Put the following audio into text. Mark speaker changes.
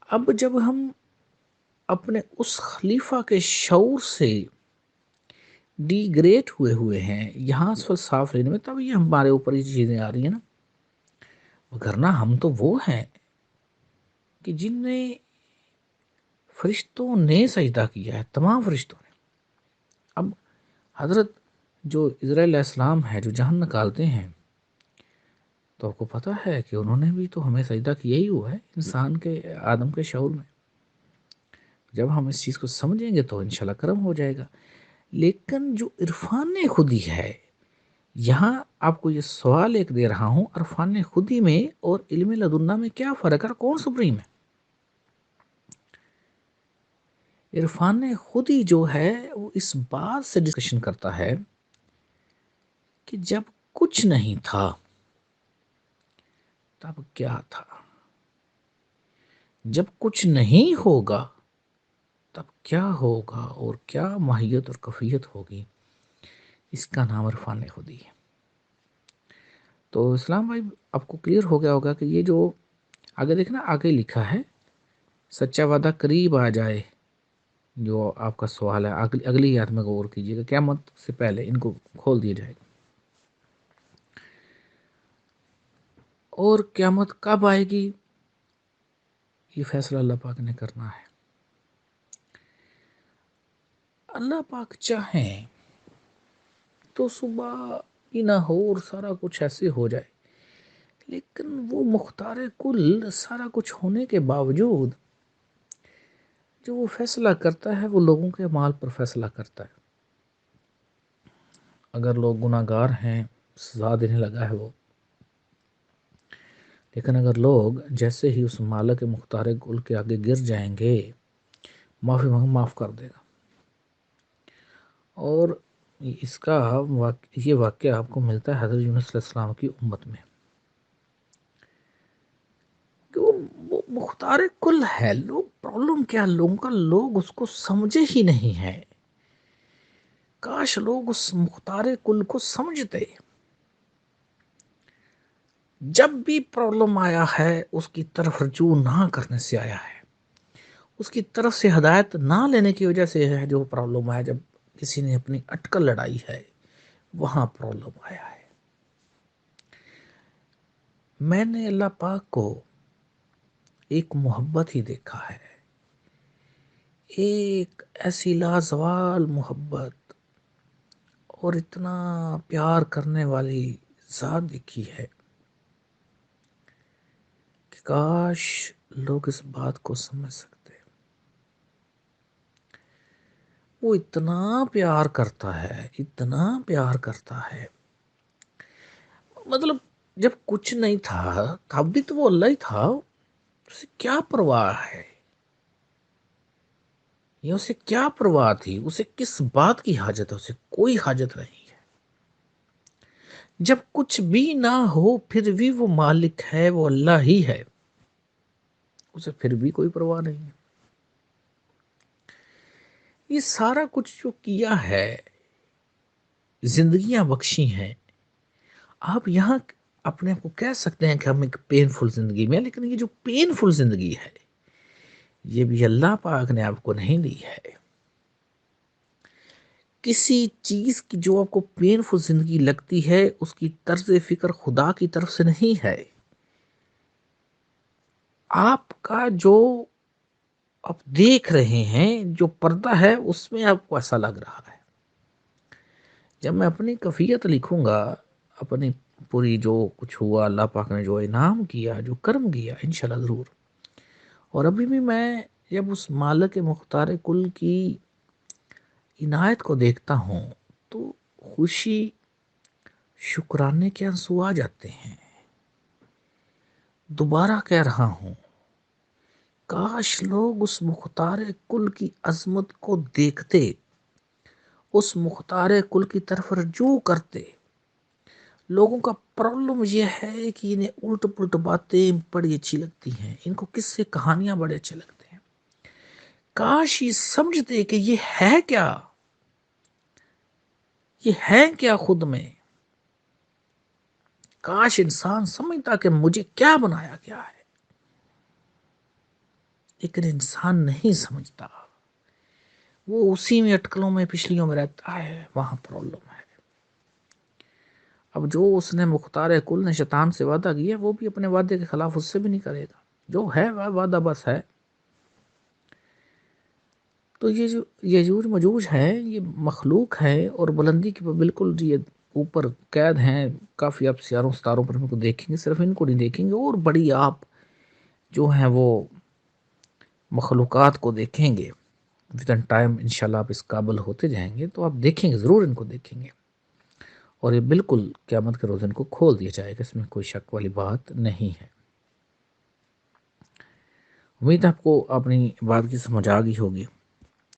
Speaker 1: اب جب ہم اپنے اس خلیفہ کے شعور سے ڈی گریٹ ہوئے ہیں یہاں سے صاف لینے میں، تب یہ ہمارے اوپر یہ چیزیں آ رہی ہیں نا، وگرنہ ہم تو وہ ہیں کہ جن نے فرشتوں نے سجدہ کیا ہے، تمام فرشتوں نے۔ اب حضرت جو اسرائیل علیہ السلام ہے جو جہان نکالتے ہیں، تو آپ کو پتہ ہے کہ انہوں نے بھی تو ہمیں سجدہ کیا ہی ہوا ہے انسان کے آدم کے شعور میں۔ جب ہم اس چیز کو سمجھیں گے تو انشاءاللہ کرم ہو جائے گا۔ لیکن جو عرفان خودی ہے، یہاں آپ کو یہ سوال ایک دے رہا ہوں، عرفان خودی میں اور علم لدنا میں کیا فرق ہے، کون سپریم ہے؟ عرفان خودی جو ہے وہ اس بات سے ڈسکشن کرتا ہے کہ جب کچھ نہیں تھا تب کیا تھا، جب کچھ نہیں ہوگا تب کیا ہوگا، اور کیا ماہیت اور کیفیت ہوگی، اس کا نام عرفان خودی ہے۔ تو اسلام بھائی آپ کو کلیئر ہو گیا ہوگا کہ یہ جو آگے دیکھنا، آگے لکھا ہے سچا وعدہ قریب آ جائے، جو آپ کا سوال ہے اگلی آیت میں غور کیجیے گا، قیامت سے پہلے ان کو کھول دیا جائے گا۔ اور قیامت کب آئے گی، یہ فیصلہ اللہ پاک نے کرنا ہے۔ اللہ پاک چاہیں تو صبح ہی نہ ہو اور سارا کچھ ایسے ہو جائے، لیکن وہ مختار کل سارا کچھ ہونے کے باوجود جو وہ فیصلہ کرتا ہے وہ لوگوں کے اعمال پر فیصلہ کرتا ہے۔ اگر لوگ گناہ گار ہیں سزا دینے لگا ہے وہ، لیکن اگر لوگ جیسے ہی اس مالک مختار کل کے آگے گر جائیں گے، معافی مانگ معاف کر دے گا۔ اور اس کا یہ واقعہ آپ کو ملتا ہے حضرت یونس علیہ السلام کی امت میں، کہ وہ مختار کل ہے۔ لوگ پرابلم کیا لوگوں کا، لوگ اس کو سمجھے ہی نہیں ہے۔ کاش لوگ اس مختار کل کو سمجھتے۔ جب بھی پرابلم آیا ہے اس کی طرف رجوع نہ کرنے سے آیا ہے، اس کی طرف سے ہدایت نہ لینے کی وجہ سے ہے جو پرابلم آیا۔ جب کسی نے اپنی اٹکل لڑائی ہے وہاں پرابلم آیا ہے۔ میں نے اللہ پاک کو ایک محبت ہی دیکھا ہے، ایک ایسی لازوال محبت اور اتنا پیار کرنے والی ذات دیکھی ہے کہ کاش لوگ اس بات کو سمجھ سکتے۔ وہ اتنا پیار کرتا ہے، اتنا پیار کرتا ہے، مطلب جب کچھ نہیں تھا تب بھی تو وہ اللہ ہی تھا، اسے کیا پرواہ ہے، یہ اسے کیا پرواہ تھی، اسے کس بات کی حاجت ہے، اسے کوئی حاجت نہیں ہے۔ جب کچھ بھی نہ ہو پھر بھی وہ مالک ہے، وہ اللہ ہی ہے، اسے پھر بھی کوئی پرواہ نہیں ہے۔ یہ سارا کچھ جو کیا ہے، زندگیاں بخشی ہیں، آپ یہاں اپنے آپ کو کہہ سکتے ہیں کہ ہم ایک پینفل زندگی میں، لیکن یہ جو پینفل زندگی ہے یہ بھی اللہ پاک نے آپ کو نہیں دی ہے۔ کسی چیز کی جو آپ کو پینفل زندگی لگتی ہے اس کی طرز فکر خدا کی طرف سے نہیں ہے۔ آپ کا جو آپ دیکھ رہے ہیں جو پردہ ہے اس میں آپ کو ایسا لگ رہا ہے۔ جب میں اپنی کیفیت لکھوں گا، اپنی پوری جو کچھ ہوا، اللہ پاک نے جو انعام کیا، جو کرم کیا، انشاءاللہ ضرور۔ اور ابھی بھی میں جب اس مالک مختار کل کی عنایت کو دیکھتا ہوں تو خوشی، شکرانے کے آنسو آ جاتے ہیں۔ دوبارہ کہہ رہا ہوں، کاش لوگ اس مختار کل کی عظمت کو دیکھتے، اس مختار کل کی طرف رجوع کرتے۔ لوگوں کا پرابلم یہ ہے کہ انہیں الٹ پلٹ باتیں بڑی اچھی لگتی ہیں، ان کو قصے کہانیاں بڑے اچھے لگتے ہیں۔ کاش یہ سمجھتے کہ یہ ہے کیا، یہ ہے کیا خود میں۔ کاش انسان سمجھتا کہ مجھے کیا بنایا گیا ہے۔ لیکن انسان نہیں سمجھتا، وہ اسی میں اٹکلوں میں پچھلیوں میں رہتا ہے، وہاں پرابلم ہے۔ اب جو اس نے مختار کل نے شیطان سے وعدہ کیا، وہ بھی اپنے وعدے کے خلاف اس سے بھی نہیں کرے گا، جو ہے وہ وعدہ بس ہے۔ تو یہ جو یجوج مجوج ہے، یہ مخلوق ہے، اور بلندی کے بالکل یہ اوپر قید ہیں، کافی آپ سیاروں ستاروں پر ان کو دیکھیں گے، صرف ان کو نہیں دیکھیں گے، اور بڑی آپ جو ہیں وہ مخلوقات کو دیکھیں گے ودن ٹائم، انشاءاللہ آپ اس قابل ہوتے جائیں گے تو آپ دیکھیں گے، ضرور ان کو دیکھیں گے، اور یہ بالکل قیامت کے روز ان کو کھول دیا جائے گا، اس میں کوئی شک والی بات نہیں ہے۔ امید ہے آپ کو اپنی بات کی سمجھ آ گئی ہوگی۔